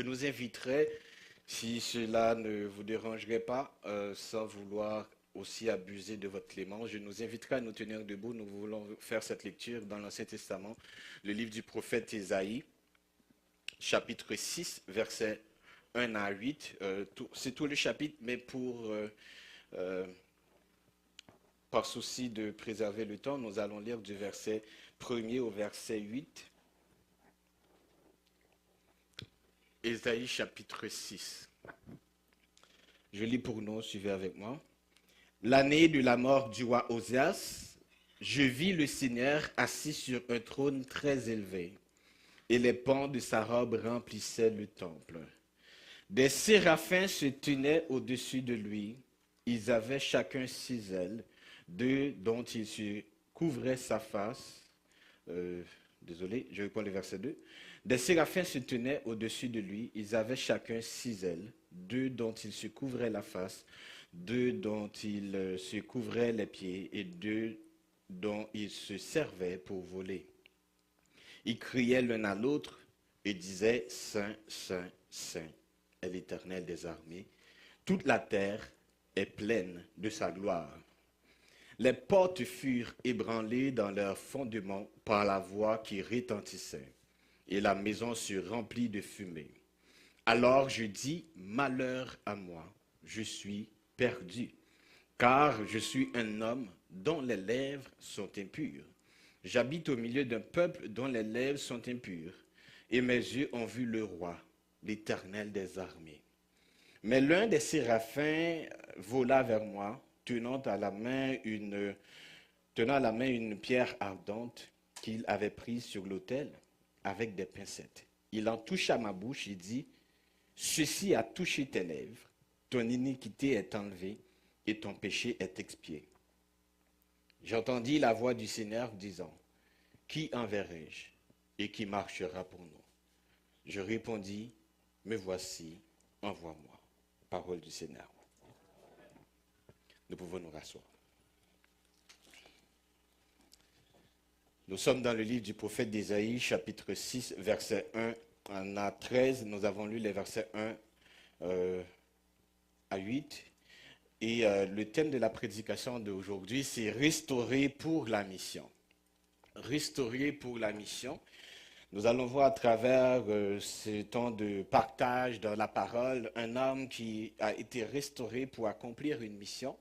Je nous inviterai, si cela ne vous dérangerait pas, sans vouloir aussi abuser de votre clémence, je nous inviterai à nous tenir debout. Nous voulons faire cette lecture dans l'Ancien Testament, le livre du prophète Ésaïe, chapitre 6, versets 1 à 8. C'est tout le chapitre, mais euh, par souci de préserver le temps, nous allons lire du verset 1er au verset 8. Ésaïe chapitre 6. Je lis pour nous, suivez avec moi. L'année de la mort du roi Osias, je vis le Seigneur assis sur un trône très élevé, et les pans de sa robe remplissaient le temple. Des séraphins se tenaient au-dessus de lui. Ils avaient chacun 6 ailes, 2 dont il se couvrait sa face. Désolé, je reprends le verset 2. Des séraphins se tenaient au-dessus de lui. Ils avaient chacun 6 ailes, 2 dont il se couvrait la face, 2 dont il se couvrait les pieds et 2 dont il se servait pour voler. Ils criaient l'un à l'autre et disaient « Saint, Saint, Saint est l'Éternel des armées. Toute la terre est pleine de sa gloire. » Les portes furent ébranlées dans leurs fondements par la voix qui retentissait, et la maison se remplit de fumée. Alors je dis, malheur à moi, je suis perdu, car je suis un homme dont les lèvres sont impures. J'habite au milieu d'un peuple dont les lèvres sont impures, et mes yeux ont vu le roi, l'Éternel des armées. Mais l'un des séraphins vola vers moi, tenant à la main une pierre ardente qu'il avait prise sur l'autel avec des pincettes. Il en toucha ma bouche et dit, « Ceci a touché tes lèvres, ton iniquité est enlevée et ton péché est expié. » J'entendis la voix du Seigneur disant, « Qui enverrai-je et qui marchera pour nous ?» Je répondis, « Me voici, envoie-moi. » Parole du Seigneur. Nous pouvons nous rasseoir. Nous sommes dans le livre du prophète d'Ésaïe, chapitre 6, verset 1 à 13. Nous avons lu les versets 1 à 8. Et le thème de la prédication d'aujourd'hui, c'est « Restaurer pour la mission ». Restaurer pour la mission. Nous allons voir à travers ce temps de partage dans la parole, un homme qui a été restauré pour accomplir une mission,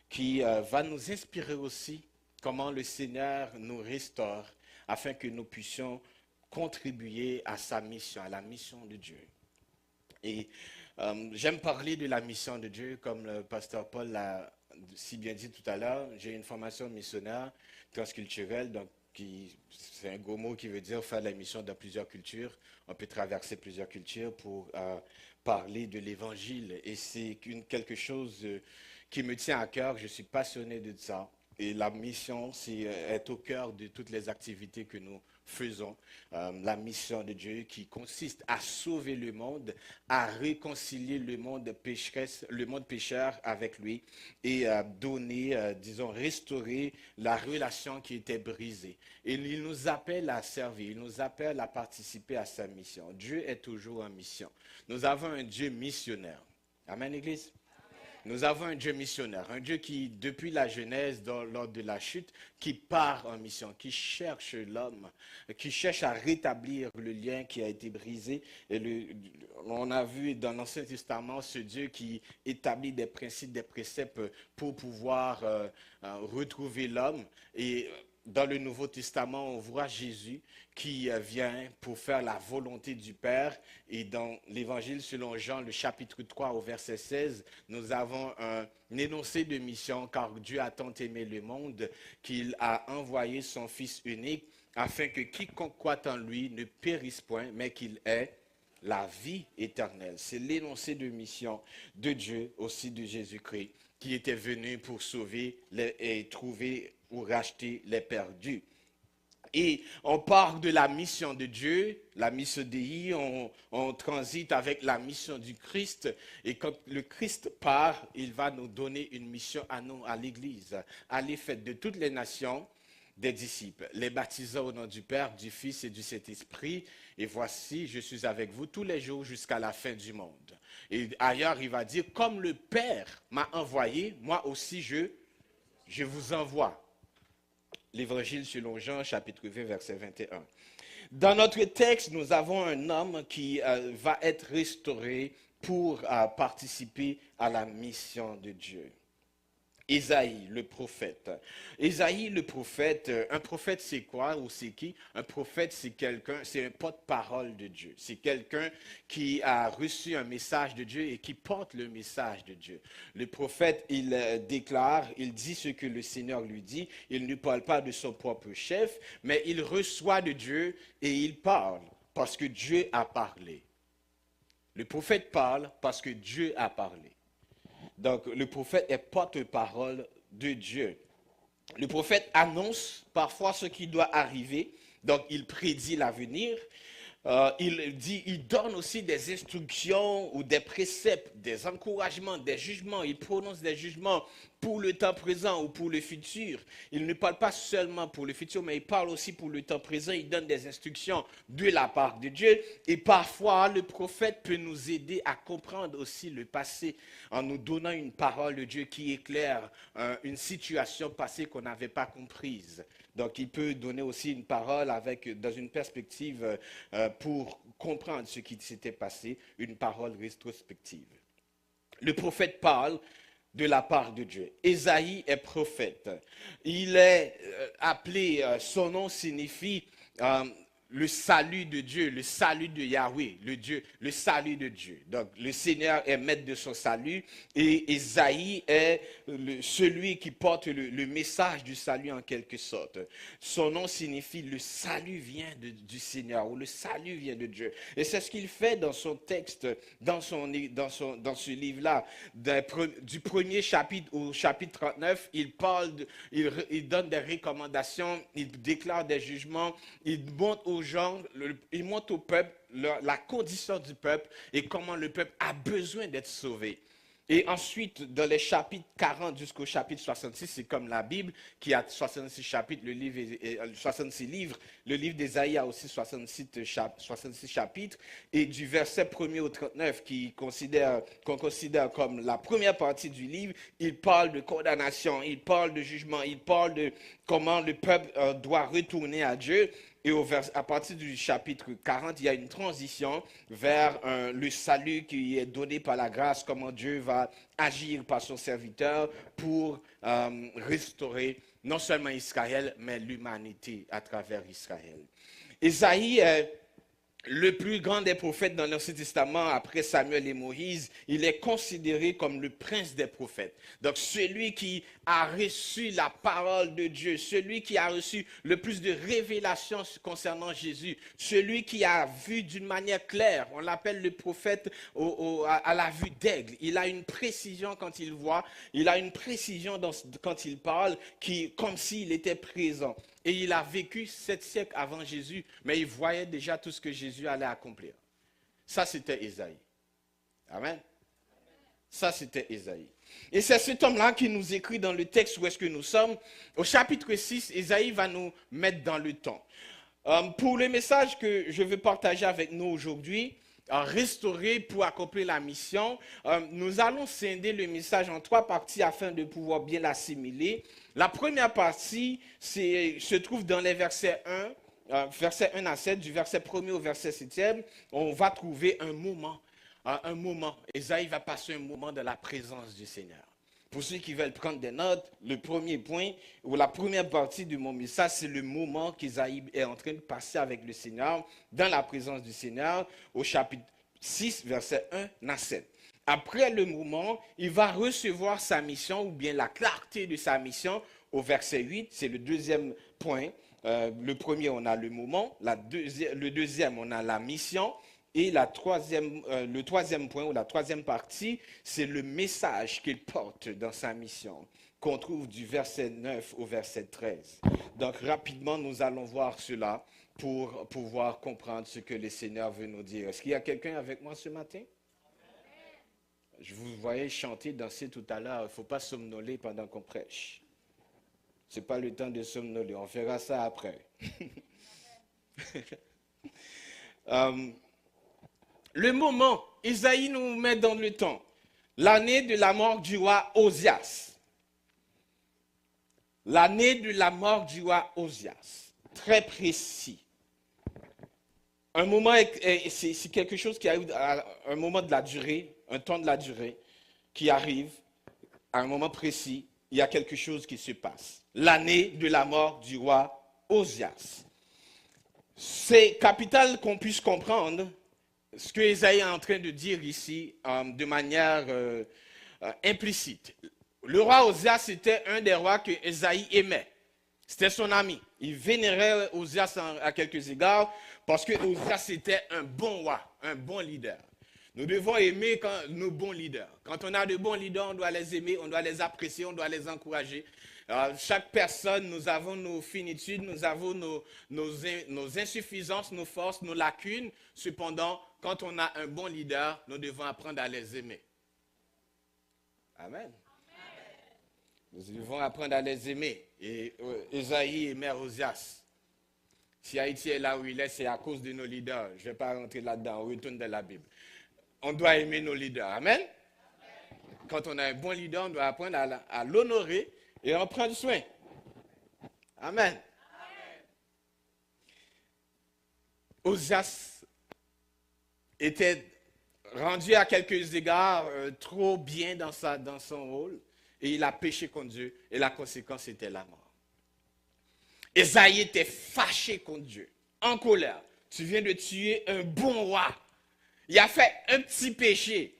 qui va nous inspirer aussi comment le Seigneur nous restaure afin que nous puissions contribuer à sa mission, à la mission de Dieu. Et j'aime parler de la mission de Dieu, comme le pasteur Paul l'a si bien dit tout à l'heure. J'ai une formation missionnaire transculturelle, donc c'est un gros mot qui veut dire faire la mission dans plusieurs cultures. On peut traverser plusieurs cultures pour parler de l'Évangile. Et c'est quelque chose qui me tient à cœur. Je suis passionné de ça. Et la mission est au cœur de toutes les activités que nous faisons. La mission de Dieu qui consiste à sauver le monde, à réconcilier le monde pécheur avec lui et à donner, restaurer la relation qui était brisée. Et il nous appelle à servir, il nous appelle à participer à sa mission. Dieu est toujours en mission. Nous avons un Dieu missionnaire. Amen, Église? Nous avons un Dieu missionnaire, un Dieu qui, depuis la Genèse, lors de la chute, qui part en mission, qui cherche l'homme, qui cherche à rétablir le lien qui a été brisé. Et on a vu dans l'Ancien Testament ce Dieu qui établit des principes, des préceptes pour pouvoir retrouver l'homme. Et dans le Nouveau Testament, on voit Jésus qui vient pour faire la volonté du Père. Et dans l'Évangile selon Jean, le chapitre 3 au verset 16, nous avons un énoncé de mission, car Dieu a tant aimé le monde qu'il a envoyé son Fils unique, afin que quiconque croit en lui ne périsse point, mais qu'il ait la vie éternelle. C'est l'énoncé de mission de Dieu, aussi de Jésus-Christ, qui était venu pour sauver et trouver ou racheter les perdus. Et on part de la mission de Dieu, la mission Dei, on transite avec la mission du Christ. Et quand le Christ part, il va nous donner une mission à nous, à l'Église. Aller faire de toutes les nations, des disciples, les baptisant au nom du Père, du Fils et du Saint-Esprit. Et voici, je suis avec vous tous les jours jusqu'à la fin du monde. Et ailleurs, il va dire, comme le Père m'a envoyé, moi aussi je vous envoie. L'Évangile selon Jean, chapitre 20, verset 21. Dans notre texte, nous avons un homme qui va être restauré pour participer à la mission de Dieu. Ésaïe, le prophète. Ésaïe, le prophète, un prophète c'est quoi ou c'est qui? Un prophète c'est quelqu'un, c'est un porte-parole de Dieu. C'est quelqu'un qui a reçu un message de Dieu et qui porte le message de Dieu. Le prophète, il déclare, il dit ce que le Seigneur lui dit. Il ne parle pas de son propre chef, mais il reçoit de Dieu et il parle parce que Dieu a parlé. Le prophète parle parce que Dieu a parlé. Donc, le prophète est porte-parole de Dieu. Le prophète annonce parfois ce qui doit arriver. Donc, il prédit l'avenir. Il donne aussi des instructions ou des préceptes, des encouragements, des jugements. Il prononce des jugements pour le temps présent ou pour le futur. Il ne parle pas seulement pour le futur, mais il parle aussi pour le temps présent. Il donne des instructions de la part de Dieu. Et parfois, le prophète peut nous aider à comprendre aussi le passé en nous donnant une parole de Dieu qui éclaire une situation passée qu'on n'avait pas comprise. Donc, il peut donner aussi une parole dans une perspective pour comprendre ce qui s'était passé, une parole rétrospective. Le prophète parle de la part de Dieu. Ésaïe est prophète. Il est appelé, son nom signifie le salut de Dieu, le salut de Yahweh, le salut de Dieu. Donc, le Seigneur est maître de son salut et Ésaïe est celui qui porte le message du salut en quelque sorte. Son nom signifie le salut vient du Seigneur ou le salut vient de Dieu. Et c'est ce qu'il fait dans son texte, dans ce livre-là, du premier chapitre au chapitre 39, il donne des recommandations, il déclare des jugements, il montre aux gens, il montre au peuple la condition du peuple et comment le peuple a besoin d'être sauvé. Et ensuite, dans les chapitres 40 jusqu'au chapitre 66, c'est comme la Bible qui a 66 chapitres, 66 livres. Le livre d'Ésaïe a aussi 66 chapitres. Et du verset 1er au 39, qu'on considère comme la première partie du livre, il parle de condamnation, il parle de jugement, il parle de comment le peuple doit retourner à Dieu. Et à partir du chapitre 40, il y a une transition vers le salut qui est donné par la grâce, comment Dieu va agir par son serviteur pour restaurer non seulement Israël, mais l'humanité à travers Israël. Ésaïe est le plus grand des prophètes dans l'Ancien Testament, après Samuel et Moïse. Il est considéré comme le prince des prophètes. Donc celui qui a reçu la parole de Dieu, celui qui a reçu le plus de révélations concernant Jésus, celui qui a vu d'une manière claire. On l'appelle le prophète à la vue d'aigle. Il a une précision quand il voit, il a une précision quand il parle, comme s'il était présent. Et il a vécu 7 siècles avant Jésus, mais il voyait déjà tout ce que Jésus allait accomplir. Ça, c'était Ésaïe. Amen. Ça, c'était Ésaïe. Et c'est cet homme-là qui nous écrit dans le texte où est-ce que nous sommes. Au chapitre 6, Ésaïe va nous mettre dans le temps. Pour le message que je veux partager avec nous aujourd'hui, restaurer pour accomplir la mission, nous allons scinder le message en 3 parties afin de pouvoir bien l'assimiler. La première partie se trouve dans les versets 1 à 7, du verset 1er au verset 7e. On va trouver un moment. Ésaïe va passer un moment de la présence du Seigneur. Pour ceux qui veulent prendre des notes, le premier point, ou la première partie de mon message, c'est le moment qu'Ésaïe est en train de passer avec le Seigneur, dans la présence du Seigneur, au chapitre 6, verset 1 à 7. Après le moment, il va recevoir sa mission, ou bien la clarté de sa mission, au verset 8, c'est le deuxième point. Le premier, on a le moment, le deuxième, on a la mission. Et le troisième point ou la troisième partie, c'est le message qu'il porte dans sa mission, qu'on trouve du verset 9 au verset 13. Donc rapidement, nous allons voir cela pour pouvoir comprendre ce que le Seigneur veut nous dire. Est-ce qu'il y a quelqu'un avec moi ce matin? Je vous voyais chanter, danser tout à l'heure. Il ne faut pas somnoler pendant qu'on prêche. Ce n'est pas le temps de somnoler, on fera ça après. Le moment, Isaïe nous met dans le temps. L'année de la mort du roi Osias. L'année de la mort du roi Osias. Très précis. Un moment, c'est quelque chose qui arrive à un moment de la durée, un temps de la durée, qui arrive à un moment précis, il y a quelque chose qui se passe. L'année de la mort du roi Osias. C'est capital qu'on puisse comprendre ce que Isaïe est en train de dire ici de manière implicite. Le roi Osias était un des rois que Isaïe aimait. C'était son ami. Il vénérait Osias à quelques égards parce que Osias était un bon roi, un bon leader. Nous devons aimer nos bons leaders. Quand on a de bons leaders, on doit les aimer, on doit les apprécier, on doit les encourager. Chaque personne, nous avons nos finitudes, nous avons nos insuffisances, nos forces, nos lacunes. Cependant, quand on a un bon leader, nous devons apprendre à les aimer. Amen. Nous devons apprendre à les aimer. Et Isaïe aimait Osias. Si Haïti est là où il est, c'est à cause de nos leaders. Je ne vais pas rentrer là-dedans, on retourne dans la Bible. On doit aimer nos leaders. Amen. Quand on a un bon leader, on doit apprendre à l'honorer et en prendre soin. Amen. Osias était rendu à quelques égards trop bien dans son rôle et il a péché contre Dieu et la conséquence était la mort. Esaïe était fâché contre Dieu, en colère. Tu viens de tuer un bon roi. Il a fait un petit péché.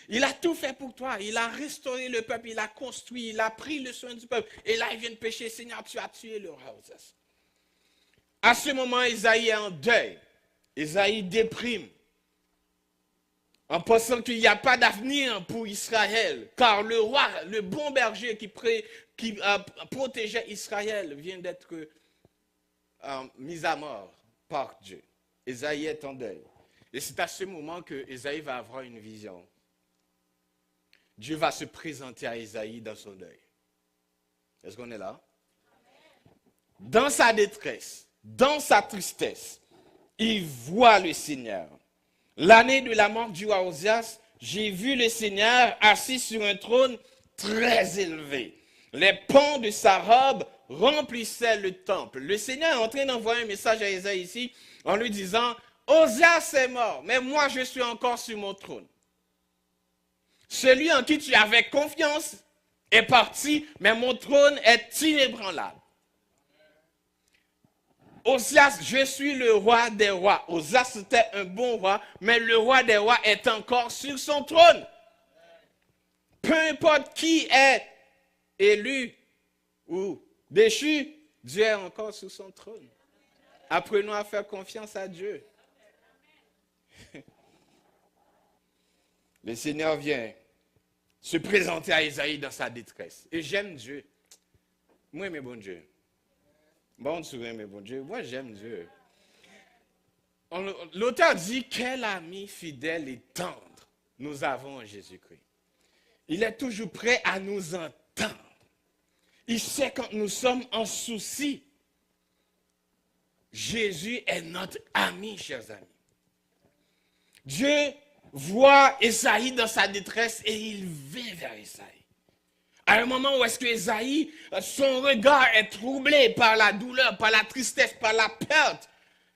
Il a tout fait pour toi. Il a restauré le peuple, il a construit, il a pris le soin du peuple. Et là, il vient de pécher. Seigneur, tu as tué le roi Osias. À ce moment, Esaïe est en deuil. Esaïe déprime. En pensant qu'il n'y a pas d'avenir pour Israël. Car le roi, le bon berger qui protégeait Israël vient d'être mis à mort par Dieu. Esaïe est en deuil. Et c'est à ce moment que Esaïe va avoir une vision. Dieu va se présenter à Esaïe dans son deuil. Est-ce qu'on est là? Dans sa détresse, dans sa tristesse, il voit le Seigneur. L'année de la mort du roi Osias, j'ai vu le Seigneur assis sur un trône très élevé. Les pans de sa robe remplissaient le temple. Le Seigneur est en train d'envoyer un message à Esaïe ici en lui disant, Osias est mort, mais moi je suis encore sur mon trône. Celui en qui tu avais confiance est parti, mais mon trône est inébranlable. Osias, je suis le roi des rois. Osias était un bon roi, mais le roi des rois est encore sur son trône. Peu importe qui est élu ou déchu, Dieu est encore sur son trône. Apprenons à faire confiance à Dieu. Le Seigneur vient se présenter à Esaïe dans sa détresse. Et j'aime Dieu. Moi, mais bon Dieu. Bon, souvent, mais bon Dieu. Moi, j'aime Dieu. L'auteur dit, quel ami fidèle et tendre nous avons en Jésus-Christ. Il est toujours prêt à nous entendre. Il sait quand nous sommes en souci. Jésus est notre ami, chers amis. Dieu voit Esaïe dans sa détresse et il vient vers Esaïe. À un moment où est-ce que Esaïe, son regard est troublé par la douleur, par la tristesse, par la perte.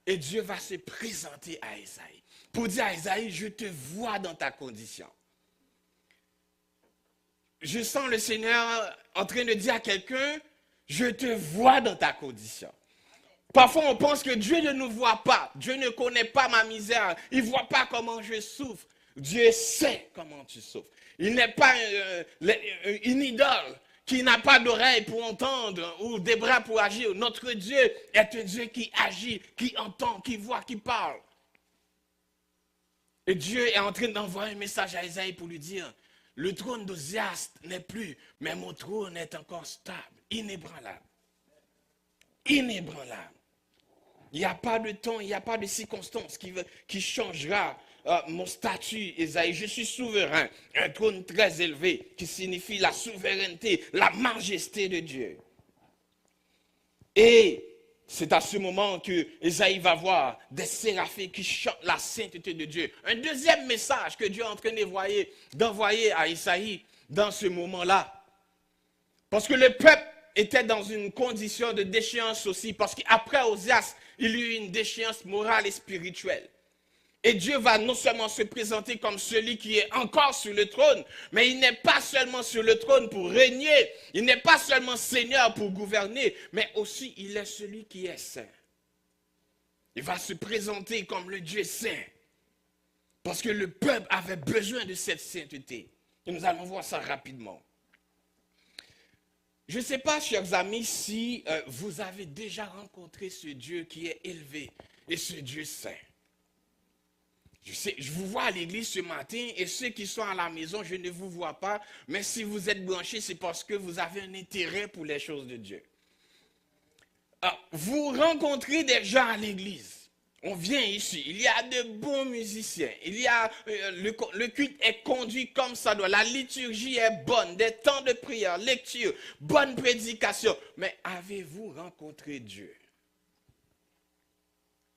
Et Dieu va se présenter à Esaïe pour dire à Esaïe, je te vois dans ta condition. Je sens le Seigneur en train de dire à quelqu'un, je te vois dans ta condition. Parfois, on pense que Dieu ne nous voit pas. Dieu ne connaît pas ma misère. Il ne voit pas comment je souffre. Dieu sait comment tu souffres. Il n'est pas une idole qui n'a pas d'oreille pour entendre ou des bras pour agir. Notre Dieu est un Dieu qui agit, qui entend, qui voit, qui parle. Et Dieu est en train d'envoyer un message à Esaïe pour lui dire, le trône d'Osias n'est plus, mais mon trône est encore stable, inébranlable. Inébranlable. Il n'y a pas de temps, il n'y a pas de circonstance qui changera mon statut, Ésaïe, je suis souverain, un trône très élevé qui signifie la souveraineté, la majesté de Dieu. Et c'est à ce moment que Ésaïe va voir des séraphins qui chantent la sainteté de Dieu. Un deuxième message que Dieu est en train d'envoyer à Ésaïe dans ce moment-là. Parce que le peuple était dans une condition de déchéance aussi, parce qu'après Osias, il y eut une déchéance morale et spirituelle. Et Dieu va non seulement se présenter comme celui qui est encore sur le trône, mais il n'est pas seulement sur le trône pour régner, il n'est pas seulement Seigneur pour gouverner, mais aussi il est celui qui est saint. Il va se présenter comme le Dieu saint, parce que le peuple avait besoin de cette sainteté. Et nous allons voir ça rapidement. Je ne sais pas, chers amis, si vous avez déjà rencontré ce Dieu qui est élevé et ce Dieu saint. Je vous vois à l'église ce matin et ceux qui sont à la maison, je ne vous vois pas, mais si vous êtes branchés, c'est parce que vous avez un intérêt pour les choses de Dieu. Vous rencontrez des gens à l'église. On vient ici, il y a de bons musiciens, le culte est conduit comme ça doit, la liturgie est bonne, des temps de prière, lecture, bonne prédication. Mais avez-vous rencontré Dieu?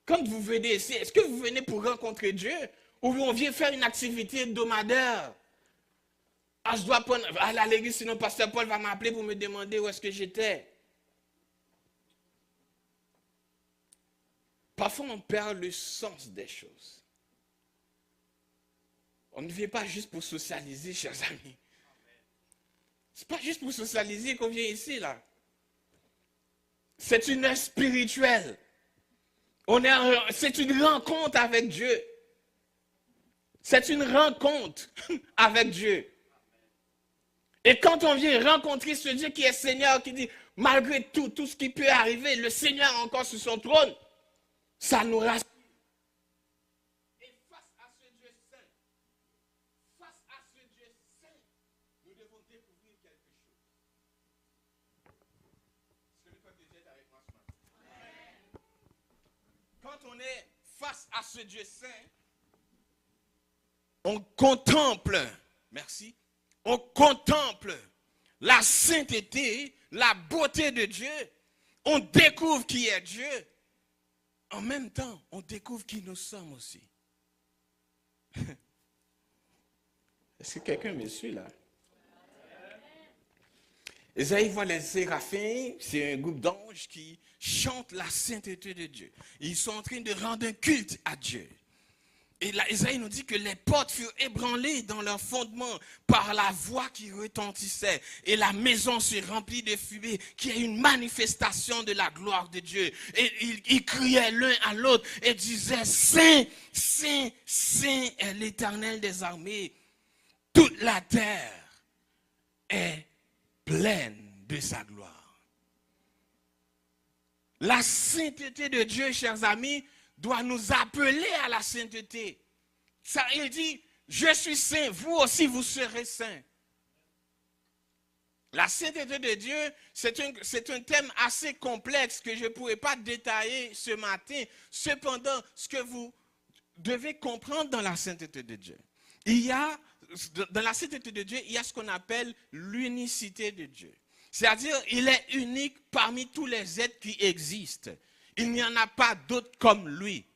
Quand vous venez ici, est-ce que vous venez pour rencontrer Dieu ou on vient faire une activité hebdomadaire? Je dois aller à l'église, sinon pasteur Paul va m'appeler pour me demander où est-ce que j'étais. Parfois, on perd le sens des choses. On ne vient pas juste pour socialiser, chers amis. Ce n'est pas juste pour socialiser qu'on vient ici, là. C'est une heure spirituelle. C'est une rencontre avec Dieu. C'est une rencontre avec Dieu. Et quand on vient rencontrer ce Dieu qui est Seigneur, qui dit, malgré tout ce qui peut arriver, le Seigneur est encore sur son trône, ça nous rassure. Et face à ce Dieu saint, nous devons découvrir quelque chose. Est-ce que le peuple de Dieu est avec moi ce matin? Quand on est face à ce Dieu saint, on contemple, merci, on contemple la sainteté, la beauté de Dieu, on découvre qui est Dieu. En même temps, on découvre qui nous sommes aussi. Est-ce que quelqu'un me suit là? Ésaïe voit les séraphins, c'est un groupe d'anges qui chantent la sainteté de Dieu. Ils sont en train de rendre un culte à Dieu. Et là, Ésaïe nous dit que les portes furent ébranlées dans leur fondement par la voix qui retentissait. Et la maison se remplit de fumée, qui est une manifestation de la gloire de Dieu. Et ils criaient l'un à l'autre et disaient, Saint, Saint, Saint est l'Éternel des armées. Toute la terre est pleine de sa gloire. La sainteté de Dieu, chers amis, doit nous appeler à la sainteté. Ça, il dit, je suis saint, vous aussi vous serez saints. La sainteté de Dieu, c'est un thème assez complexe que je ne pourrais pas détailler ce matin. Cependant, ce que vous devez comprendre dans la sainteté de Dieu, dans la sainteté de Dieu, il y a ce qu'on appelle l'unicité de Dieu. C'est-à-dire, il est unique parmi tous les êtres qui existent. Il n'y en a pas d'autres comme lui.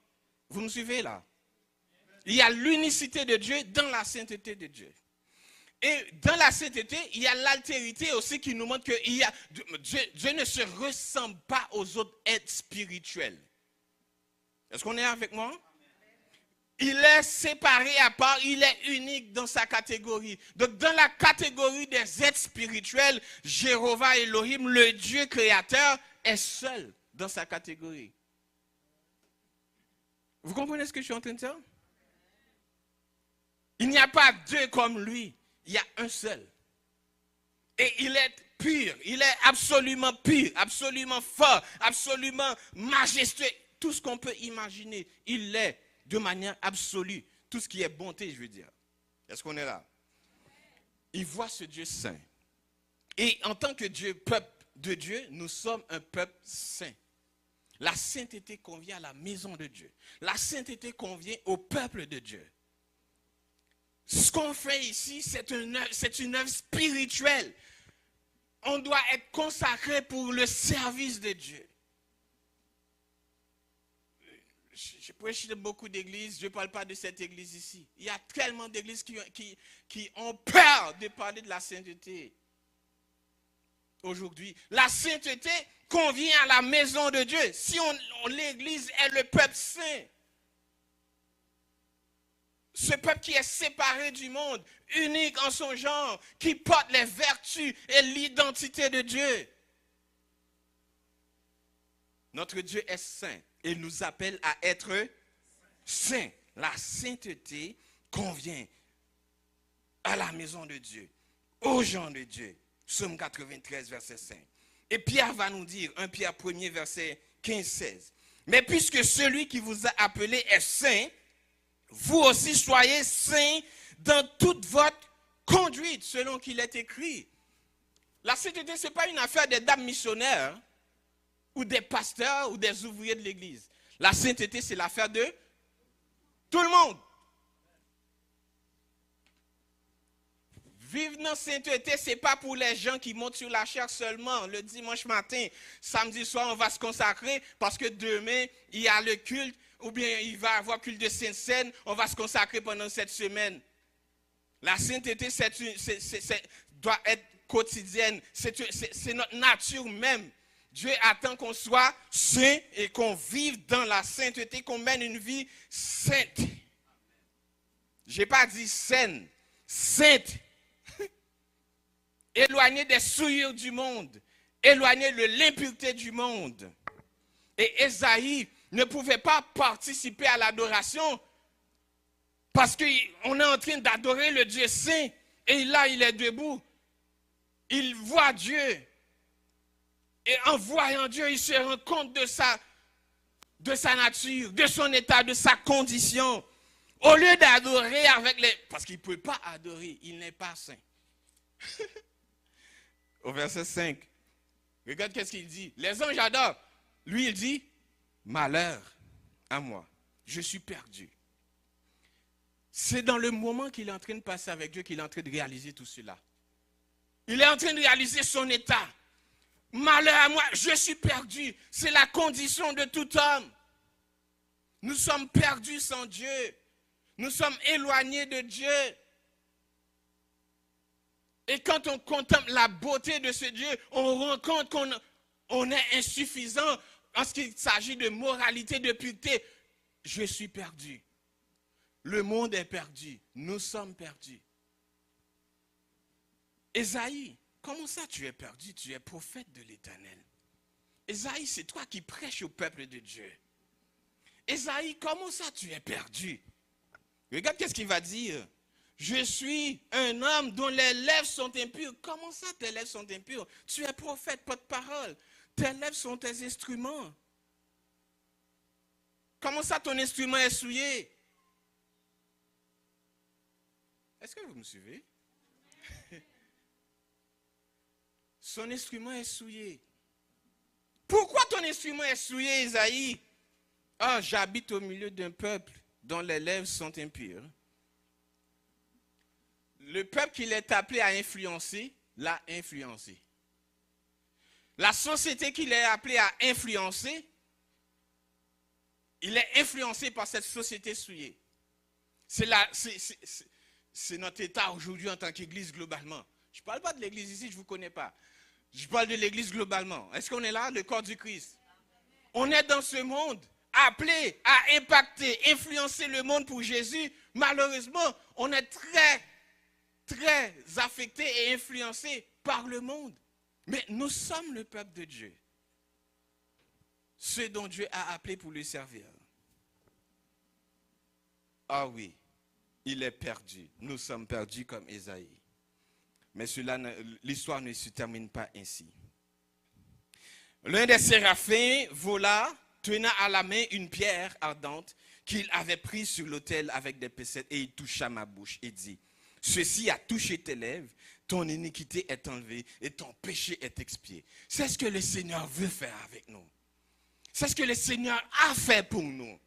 Vous me suivez là? Il y a l'unicité de Dieu dans la sainteté de Dieu. Et dans la sainteté, il y a l'altérité aussi qui nous montre que Dieu ne se ressemble pas aux autres êtres spirituels. Est-ce qu'on est avec moi? Il est séparé à part, il est unique dans sa catégorie. Donc dans la catégorie des êtres spirituels, Jéhovah Elohim, le Dieu créateur, est seul dans sa catégorie. Vous comprenez ce que je suis en train de dire? Il n'y a pas deux comme lui, il y a un seul. Et il est pur, il est absolument pur, absolument fort, absolument majestueux. Tout ce qu'on peut imaginer, il l'est de manière absolue. Tout ce qui est bonté, je veux dire. Est-ce qu'on est là? Il voit ce Dieu saint. Et en tant que Dieu, peuple de Dieu, nous sommes un peuple saint. La sainteté convient à la maison de Dieu. La sainteté convient au peuple de Dieu. Ce qu'on fait ici, c'est une œuvre spirituelle. On doit être consacré pour le service de Dieu. Je prêche dans beaucoup d'églises, je ne parle pas de cette église ici. Il y a tellement d'églises qui ont peur de parler de la sainteté. Aujourd'hui, la sainteté convient à la maison de Dieu. Si l'église est le peuple saint, ce peuple qui est séparé du monde, unique en son genre, qui porte les vertus et l'identité de Dieu. Notre Dieu est saint et nous appelle à être saints. La sainteté convient à la maison de Dieu, aux gens de Dieu. Psaume 93, verset 5. Et Pierre va nous dire, 1 Pierre 1er, verset 15-16. Mais puisque celui qui vous a appelé est saint, vous aussi soyez saints dans toute votre conduite, selon qu'il est écrit. La sainteté, ce n'est pas une affaire des dames missionnaires, ou des pasteurs, ou des ouvriers de l'église. La sainteté, c'est l'affaire de tout le monde. Vivre dans la sainteté, ce n'est pas pour les gens qui montent sur la chair seulement le dimanche matin. Samedi soir, on va se consacrer parce que demain, il y a le culte, ou bien il va y avoir culte de Sainte-Seine, on va se consacrer pendant cette semaine. La sainteté, doit être quotidienne, c'est notre nature même. Dieu attend qu'on soit saint et qu'on vive dans la sainteté, qu'on mène une vie sainte. Je n'ai pas dit saine, sainte. Éloigné des souillures du monde, éloigné de l'impureté du monde. Et Ésaïe ne pouvait pas participer à l'adoration parce qu'on est en train d'adorer le Dieu saint et là il est debout. Il voit Dieu et en voyant Dieu, il se rend compte de sa nature, de son état, de sa condition. Au lieu d'adorer avec les... Parce qu'il ne peut pas adorer, il n'est pas saint. Au verset 5, regarde qu'est-ce qu'il dit. Les anges adorent. Lui, il dit, malheur à moi, je suis perdu. C'est dans le moment qu'il est en train de passer avec Dieu qu'il est en train de réaliser tout cela. Il est en train de réaliser son état. Malheur à moi, je suis perdu. C'est la condition de tout homme. Nous sommes perdus sans Dieu. Nous sommes éloignés de Dieu. Et quand on contemple la beauté de ce Dieu, on rend compte qu'on est insuffisant en ce qu'il s'agit de moralité, de pureté. Je suis perdu. Le monde est perdu. Nous sommes perdus. Ésaïe, comment ça tu es perdu? Tu es prophète de l'Éternel. Ésaïe, c'est toi qui prêches au peuple de Dieu. Ésaïe, comment ça tu es perdu? Regarde qu'est-ce qu'il va dire. Je suis un homme dont les lèvres sont impures. Comment ça tes lèvres sont impures? Tu es prophète, pas de parole. Tes lèvres sont tes instruments. Comment ça ton instrument est souillé? Est-ce que vous me suivez? Son instrument est souillé. Pourquoi ton instrument est souillé, Isaïe? Ah, j'habite au milieu d'un peuple dont les lèvres sont impures. Le peuple qu'il est appelé à influencer, l'a influencé. La société qu'il est appelé à influencer, il est influencé par cette société souillée. C'est notre état aujourd'hui en tant qu'église globalement. Je ne parle pas de l'église ici, je ne vous connais pas. Je parle de l'église globalement. Est-ce qu'on est là, le corps du Christ? On est dans ce monde, appelé à impacter, influencer le monde pour Jésus. Malheureusement, on est très affecté et influencé par le monde. Mais nous sommes le peuple de Dieu. Ceux dont Dieu a appelé pour le servir. Ah oui, il est perdu. Nous sommes perdus comme Ésaïe. Mais l'histoire ne se termine pas ainsi. L'un des séraphins vola, tenant à la main une pierre ardente qu'il avait prise sur l'autel avec des pincettes, et il toucha ma bouche et dit, ceci a touché tes lèvres, ton iniquité est enlevée et ton péché est expié. C'est ce que le Seigneur veut faire avec nous. C'est ce que le Seigneur a fait pour nous.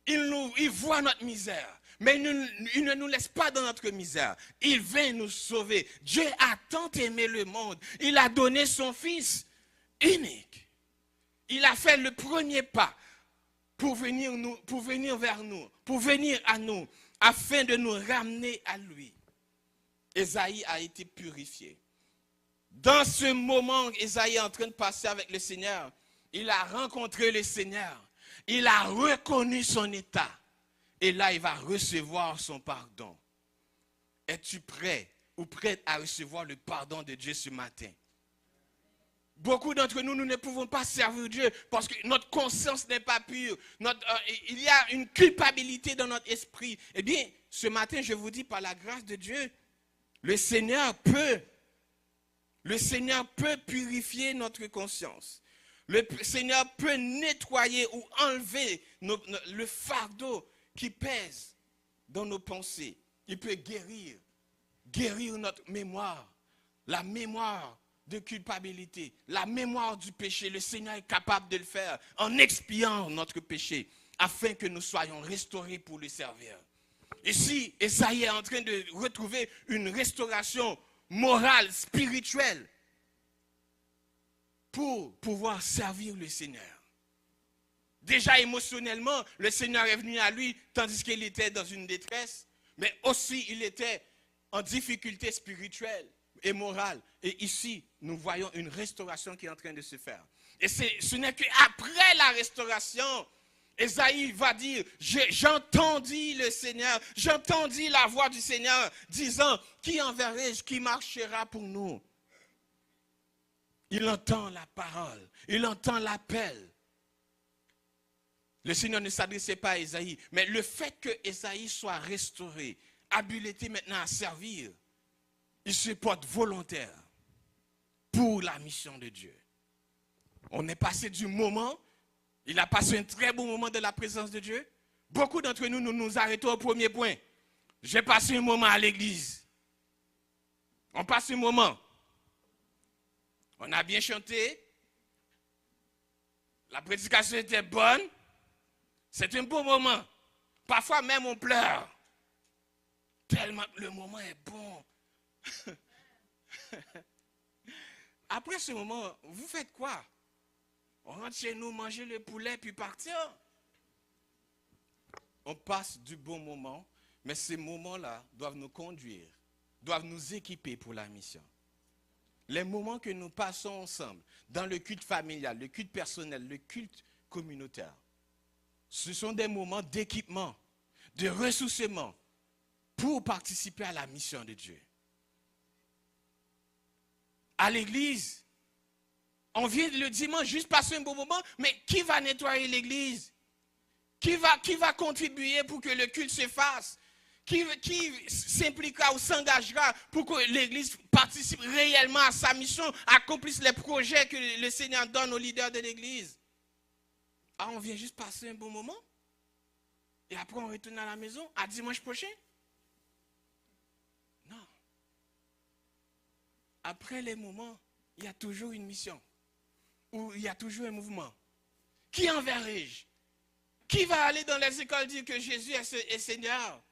Il voit notre misère, Mais il ne nous laisse pas dans notre misère. Il vient nous sauver. Dieu a tant aimé le monde. Il a donné son Fils unique. Il a fait le premier pas pour venir vers nous, pour venir à nous, afin de nous ramener à lui. Ésaïe a été purifié. Dans ce moment, Ésaïe est en train de passer avec le Seigneur. Il a rencontré le Seigneur. Il a reconnu son état. Et là, il va recevoir son pardon. Es-tu prêt ou prête à recevoir le pardon de Dieu ce matin? Beaucoup d'entre nous, nous ne pouvons pas servir Dieu parce que notre conscience n'est pas pure. Il y a une culpabilité dans notre esprit. Eh bien, ce matin, je vous dis, par la grâce de Dieu, le Seigneur peut purifier notre conscience. Le Seigneur peut nettoyer ou enlever le fardeau qui pèse dans nos pensées. Il peut guérir notre mémoire, la mémoire de culpabilité, la mémoire du péché. Le Seigneur est capable de le faire en expiant notre péché afin que nous soyons restaurés pour le servir. Ici, Ésaïe est en train de retrouver une restauration morale, spirituelle pour pouvoir servir le Seigneur. Déjà émotionnellement, le Seigneur est venu à lui tandis qu'il était dans une détresse, mais aussi il était en difficulté spirituelle et morale. Et ici, nous voyons une restauration qui est en train de se faire. Et ce n'est qu'après la restauration, Ésaïe va dire, j'entendis le Seigneur, j'entendis la voix du Seigneur disant, qui enverrai-je, qui marchera pour nous? Il entend la parole, il entend l'appel. Le Seigneur ne s'adressait pas à Ésaïe, mais le fait que Ésaïe soit restauré, habilité maintenant à servir, il se porte volontaire pour la mission de Dieu. On est passé du moment, il a passé un très beau moment de la présence de Dieu. Beaucoup d'entre nous, nous nous arrêtons au premier point. J'ai passé un moment à l'église. On passe un moment. On a bien chanté. La prédication était bonne. C'est un beau moment. Parfois même on pleure. Tellement que le moment est bon. Après ce moment, vous faites quoi? On rentre chez nous, manger le poulet, puis partir. On passe du bon moment, mais ces moments-là doivent nous conduire, doivent nous équiper pour la mission. Les moments que nous passons ensemble, dans le culte familial, le culte personnel, le culte communautaire, ce sont des moments d'équipement, de ressourcement pour participer à la mission de Dieu. À l'église, on vient le dimanche juste passer un bon moment, mais qui va nettoyer l'église? Qui va contribuer pour que le culte se fasse? Qui s'impliquera ou s'engagera pour que l'église participe réellement à sa mission, accomplisse les projets que le Seigneur donne aux leaders de l'église? Ah, on vient juste passer un bon moment? Et après on retourne à la maison à dimanche prochain? Non. Après les moments, il y a toujours une mission. Ou il y a toujours un mouvement. Qui enverrai-je? Qui va aller dans les écoles dire que Jésus est Seigneur?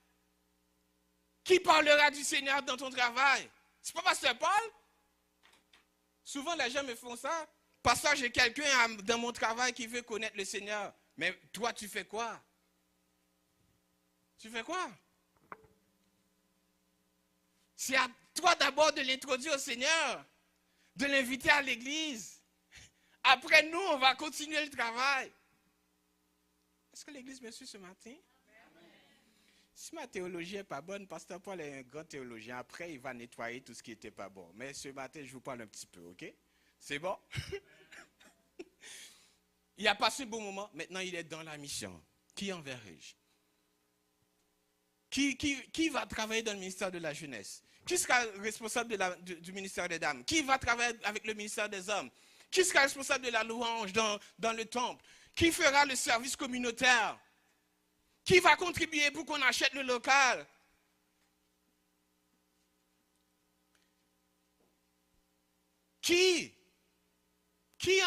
Qui parlera du Seigneur dans ton travail? C'est pas pasteur Paul? Souvent les gens me font ça. Pasteur, j'ai quelqu'un dans mon travail qui veut connaître le Seigneur. Mais toi, tu fais quoi? Tu fais quoi? C'est à toi d'abord de l'introduire au Seigneur, de l'inviter à l'église. Après nous, on va continuer le travail. Est-ce que l'église me suit ce matin? Si ma théologie n'est pas bonne, pasteur Paul est un grand théologien. Après, il va nettoyer tout ce qui n'était pas bon. Mais ce matin, je vous parle un petit peu, ok? C'est bon? Il a passé un bon moment. Maintenant, il est dans la mission. Qui enverrai-je? Qui va travailler dans le ministère de la jeunesse? Qui sera responsable du ministère des dames? Qui va travailler avec le ministère des hommes? Qui sera responsable de la louange dans le temple? Qui fera le service communautaire? Qui va contribuer pour qu'on achète le local? Qui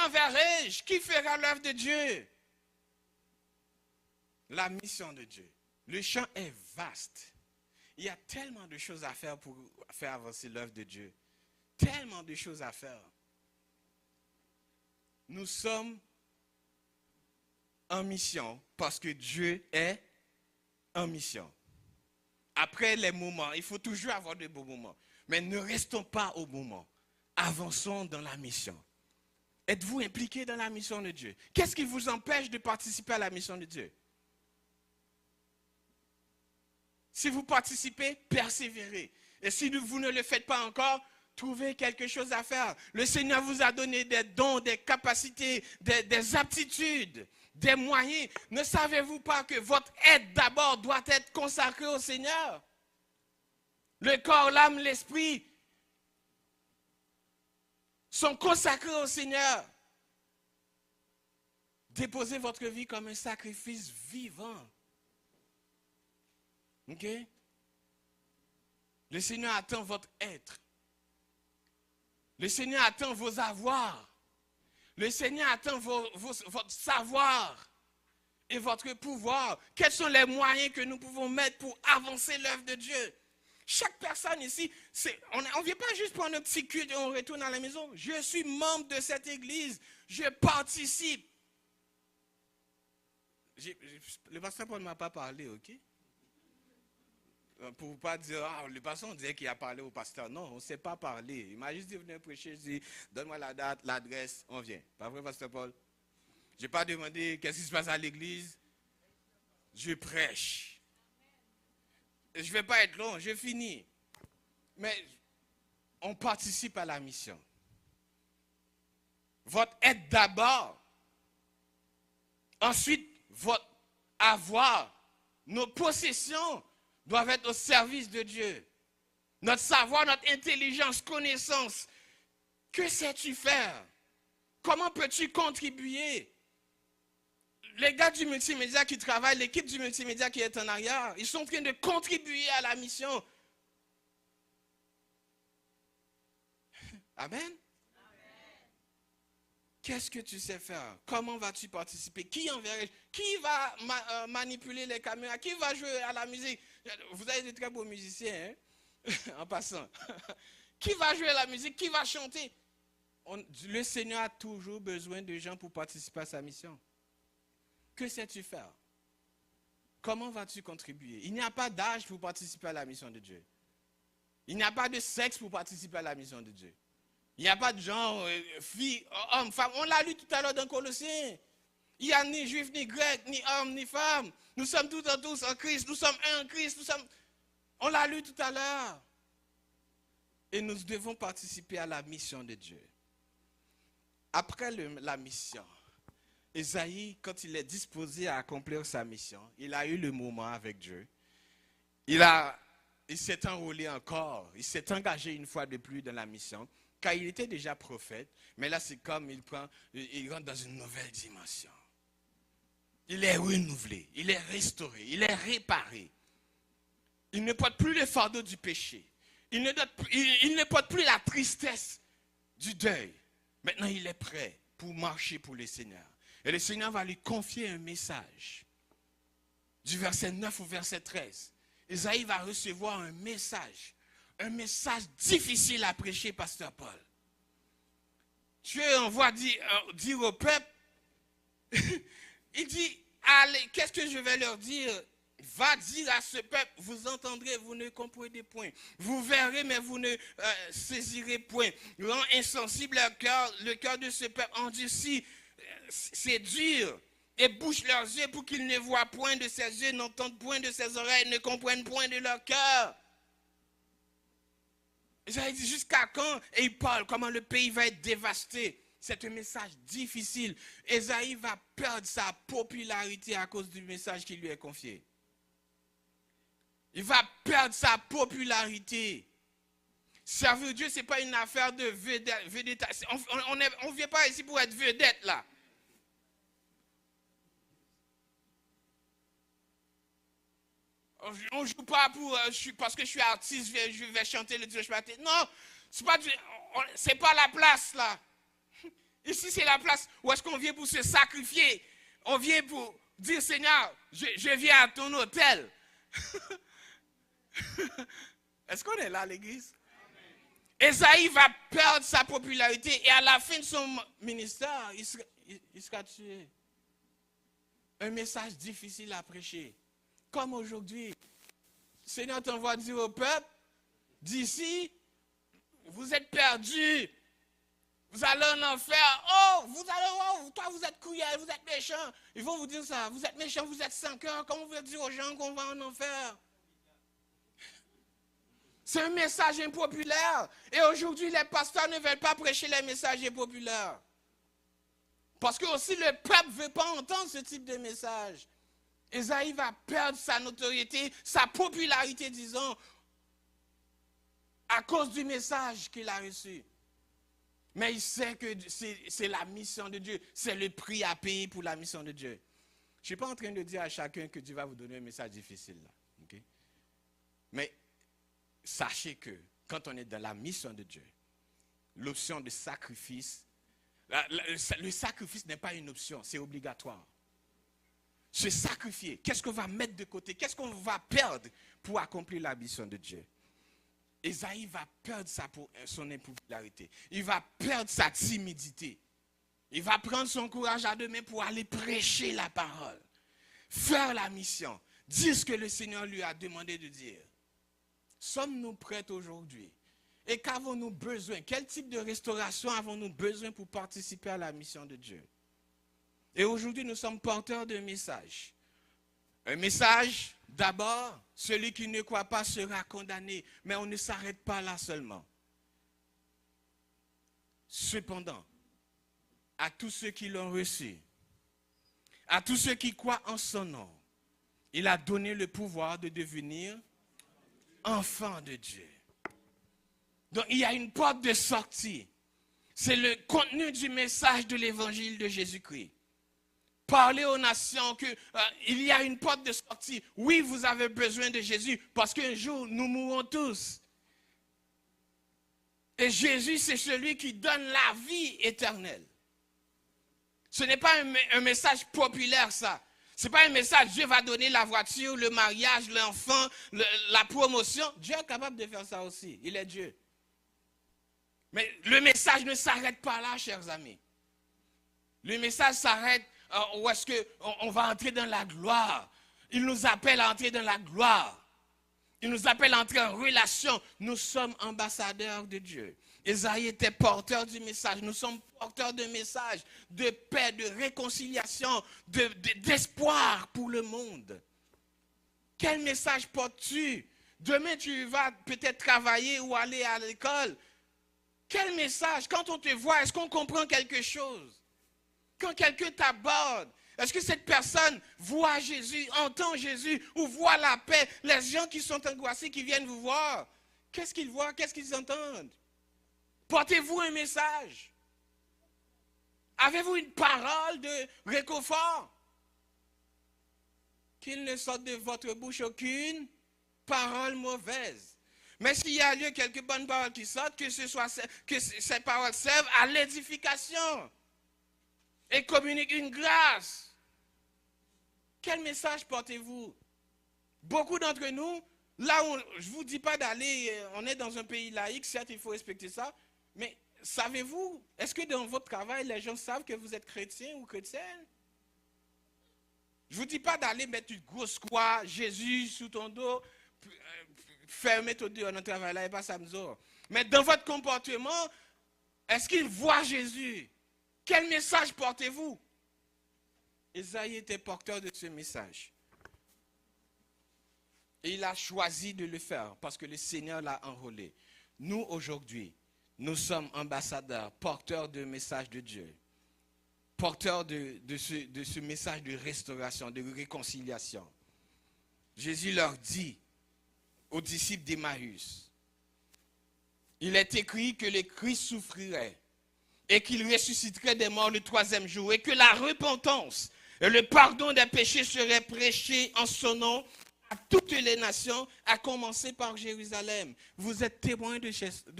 enverrai-je? Qui fera l'œuvre de Dieu? La mission de Dieu. Le champ est vaste. Il y a tellement de choses à faire pour faire avancer l'œuvre de Dieu. Tellement de choses à faire. Nous sommes en mission parce que Dieu est en mission. Après les moments, il faut toujours avoir de beaux moments. Mais ne restons pas au moment. Avançons dans la mission. Êtes-vous impliqué dans la mission de Dieu? Qu'est-ce qui vous empêche de participer à la mission de Dieu? Si vous participez, persévérez. Et si vous ne le faites pas encore, trouvez quelque chose à faire. Le Seigneur vous a donné des dons, des capacités, des aptitudes, des moyens. Ne savez-vous pas que votre aide d'abord doit être consacrée au Seigneur? Le corps, l'âme, l'esprit sont consacrés au Seigneur. Déposez votre vie comme un sacrifice vivant. Ok? Le Seigneur attend votre être. Le Seigneur attend vos avoirs. Le Seigneur attend votre savoir et votre pouvoir. Quels sont les moyens que nous pouvons mettre pour avancer l'œuvre de Dieu? Chaque personne ici, on ne vient pas juste prendre un petit culte et on retourne à la maison. Je suis membre de cette église. Je participe. Le pasteur Paul ne m'a pas parlé, ok? Pour ne pas dire, le pasteur, on dirait qu'il a parlé au pasteur. Non, on ne s'est pas parlé. Il m'a juste dit, venez prêcher. Je dis, donne-moi la date, l'adresse, on vient. Pas vrai, pasteur Paul? Je n'ai pas demandé qu'est-ce qui se passe à l'église. Je prêche. Je ne vais pas être long, je finis. Mais on participe à la mission. Votre aide d'abord. Ensuite, votre avoir. Nos possessions doivent être au service de Dieu. Notre savoir, notre intelligence, connaissance. Que sais-tu faire? Comment peux-tu contribuer? Les gars du multimédia qui travaillent, l'équipe du multimédia qui est en arrière, ils sont en train de contribuer à la mission. Amen? Amen. Qu'est-ce que tu sais faire? Comment vas-tu participer? Qui va manipuler les caméras? Qui va jouer à la musique? Vous avez de très beaux musiciens, hein? En passant. Qui va jouer à la musique? Qui va chanter? Le Seigneur a toujours besoin de gens pour participer à sa mission. Que sais-tu faire? Comment vas-tu contribuer? Il n'y a pas d'âge pour participer à la mission de Dieu. Il n'y a pas de sexe pour participer à la mission de Dieu. Il n'y a pas de genre, fille, homme, femme. On l'a lu tout à l'heure dans Colossiens. Il n'y a ni juif, ni grec, ni homme, ni femme. Nous sommes tous en Christ. Nous sommes un en Christ. On l'a lu tout à l'heure. Et nous devons participer à la mission de Dieu. Après la mission, Ésaïe, quand il est disposé à accomplir sa mission, il a eu le moment avec Dieu. Il s'est enrôlé encore. Il s'est engagé une fois de plus dans la mission. Car il était déjà prophète, mais là c'est comme il rentre dans une nouvelle dimension. Il est renouvelé, il est restauré, il est réparé. Il ne porte plus le fardeau du péché. Il ne porte plus la tristesse du deuil. Maintenant il est prêt pour marcher pour le Seigneur. Et le Seigneur va lui confier un message. Du verset 9 au verset 13. Ésaïe va recevoir un message difficile à prêcher, pasteur Paul. Dieu envoie dire au peuple, il dit, allez, qu'est-ce que je vais leur dire? Va dire à ce peuple, vous entendrez, vous ne comprenez point. Vous verrez, mais vous ne saisirez point. Rend insensible le cœur de ce peuple endurci, c'est dur. Et bouche leurs yeux pour qu'ils ne voient point de ses yeux, n'entendent point de ses oreilles, ne comprennent point de leur cœur. Isaïe dit jusqu'à quand? Et il parle comment le pays va être dévasté. C'est un message difficile. Isaïe va perdre sa popularité à cause du message qui lui est confié. Il va perdre sa popularité. Servir Dieu, ce n'est pas une affaire de vedette. On ne vient pas ici pour être vedette là. On ne joue pas parce que je suis artiste, je vais chanter le dimanche matin. Non, ce n'est pas la place là. Ici, c'est la place où est-ce qu'on vient pour se sacrifier. On vient pour dire, Seigneur, je viens à ton hôtel. Est-ce qu'on est là à l'église? Esaïe va perdre sa popularité et à la fin de son ministère, il sera tué. Un message difficile à prêcher. Comme aujourd'hui, le Seigneur t'envoie dire au peuple, d'ici, vous êtes perdus. Vous allez en enfer. Toi vous êtes cruel, vous êtes méchant. Ils vont vous dire ça. Vous êtes méchant, vous êtes sans cœur. Comment vous voulez dire aux gens qu'on va en enfer? C'est un message impopulaire. Et aujourd'hui, les pasteurs ne veulent pas prêcher les messages impopulaires. Parce que aussi le peuple ne veut pas entendre ce type de message. Esaïe va perdre sa notoriété, sa popularité, disons, à cause du message qu'il a reçu. Mais il sait que c'est la mission de Dieu. C'est le prix à payer pour la mission de Dieu. Je ne suis pas en train de dire à chacun que Dieu va vous donner un message difficile. Là, okay? Mais sachez que quand on est dans la mission de Dieu, l'option de sacrifice, le sacrifice n'est pas une option, c'est obligatoire. Se sacrifier, qu'est-ce qu'on va mettre de côté? Qu'est-ce qu'on va perdre pour accomplir la mission de Dieu? Esaïe va perdre son impopularité. Il va perdre sa timidité. Il va prendre son courage à deux mains pour aller prêcher la parole, faire la mission, dire ce que le Seigneur lui a demandé de dire. Sommes-nous prêts aujourd'hui? Et qu'avons-nous besoin? Quel type de restauration avons-nous besoin pour participer à la mission de Dieu? Et aujourd'hui, nous sommes porteurs d'un message. Un message, d'abord, celui qui ne croit pas sera condamné. Mais on ne s'arrête pas là seulement. Cependant, à tous ceux qui l'ont reçu, à tous ceux qui croient en son nom, il a donné le pouvoir de devenir enfants de Dieu. Donc, il y a une porte de sortie. C'est le contenu du message de l'évangile de Jésus-Christ. Parler aux nations qu'il y a une porte de sortie. Oui, vous avez besoin de Jésus parce qu'un jour, nous mourrons tous. Et Jésus, c'est celui qui donne la vie éternelle. Ce n'est pas un message populaire, ça. Ce n'est pas un message, Dieu va donner la voiture, le mariage, l'enfant, la promotion. Dieu est capable de faire ça aussi. Il est Dieu. Mais le message ne s'arrête pas là, chers amis. Le message s'arrête où est-ce qu'on va entrer dans la gloire. Il nous appelle à entrer dans la gloire. Il nous appelle à entrer en relation. Nous sommes ambassadeurs de Dieu. Esaïe était porteur du message. Nous sommes porteurs de message, de paix, de réconciliation, d'espoir pour le monde. Quel message portes-tu? Demain, tu vas peut-être travailler ou aller à l'école. Quel message? Quand on te voit, est-ce qu'on comprend quelque chose? Quand quelqu'un t'aborde, est-ce que cette personne voit Jésus, entend Jésus ou voit la paix? Les gens qui sont angoissés, qui viennent vous voir, qu'est-ce qu'ils voient? Qu'est-ce qu'ils entendent? Portez-vous un message? Avez-vous une parole de réconfort? Qu'il ne sorte de votre bouche aucune parole mauvaise. Mais s'il y a lieu quelques bonnes paroles qui sortent, que ces paroles servent à l'édification et communiquent une grâce. Quel message portez-vous? Beaucoup d'entre nous, là où je ne vous dis pas d'aller, on est dans un pays laïque, certes il faut respecter ça, mais savez-vous, est-ce que dans votre travail, les gens savent que vous êtes chrétien ou chrétienne? Je ne vous dis pas d'aller mettre une grosse croix, Jésus sous ton dos, fermer ton dos dans le travail là et pas samedi. Mais dans votre comportement, est-ce qu'ils voient Jésus? Quel message portez-vous? Esaïe était porteur de ce message. Et il a choisi de le faire parce que le Seigneur l'a enrôlé. Nous, aujourd'hui, nous sommes ambassadeurs, porteurs de message de Dieu. Porteurs de ce message de restauration, de réconciliation. Jésus leur dit aux disciples d'Emmaüs, il est écrit que le Christ souffrirait et qu'il ressusciterait des morts le 3e jour et que la repentance et le pardon des péchés seraient prêchés en son nom à toutes les nations, à commencer par Jérusalem. Vous êtes témoins de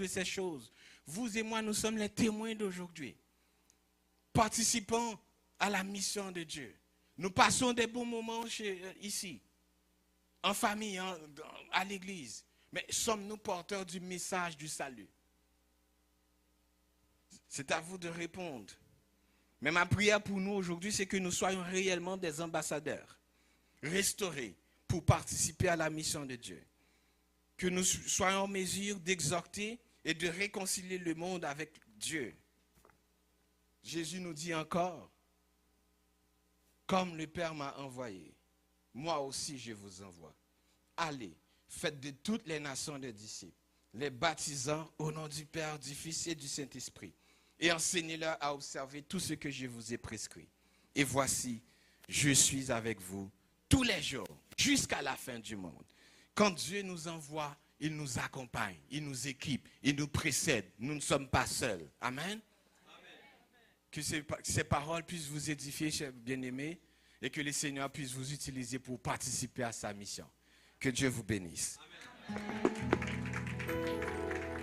ces choses. Vous et moi, nous sommes les témoins d'aujourd'hui. Participons à la mission de Dieu. Nous passons des bons moments ici, en famille, à l'église. Mais sommes-nous porteurs du message du salut? C'est à vous de répondre. Mais ma prière pour nous aujourd'hui, c'est que nous soyons réellement des ambassadeurs, restaurés pour participer à la mission de Dieu. Que nous soyons en mesure d'exhorter et de réconcilier le monde avec Dieu. Jésus nous dit encore, comme le Père m'a envoyé, moi aussi je vous envoie. Allez, faites de toutes les nations des disciples, les baptisant au nom du Père, du Fils et du Saint-Esprit, et enseignez-leur à observer tout ce que je vous ai prescrit. Et voici, je suis avec vous tous les jours, jusqu'à la fin du monde. Quand Dieu nous envoie, il nous accompagne, il nous équipe, il nous précède. Nous ne sommes pas seuls. Amen. Que ces paroles puissent vous édifier, chers bien-aimés, et que le Seigneur puisse vous utiliser pour participer à sa mission. Que Dieu vous bénisse. Amen.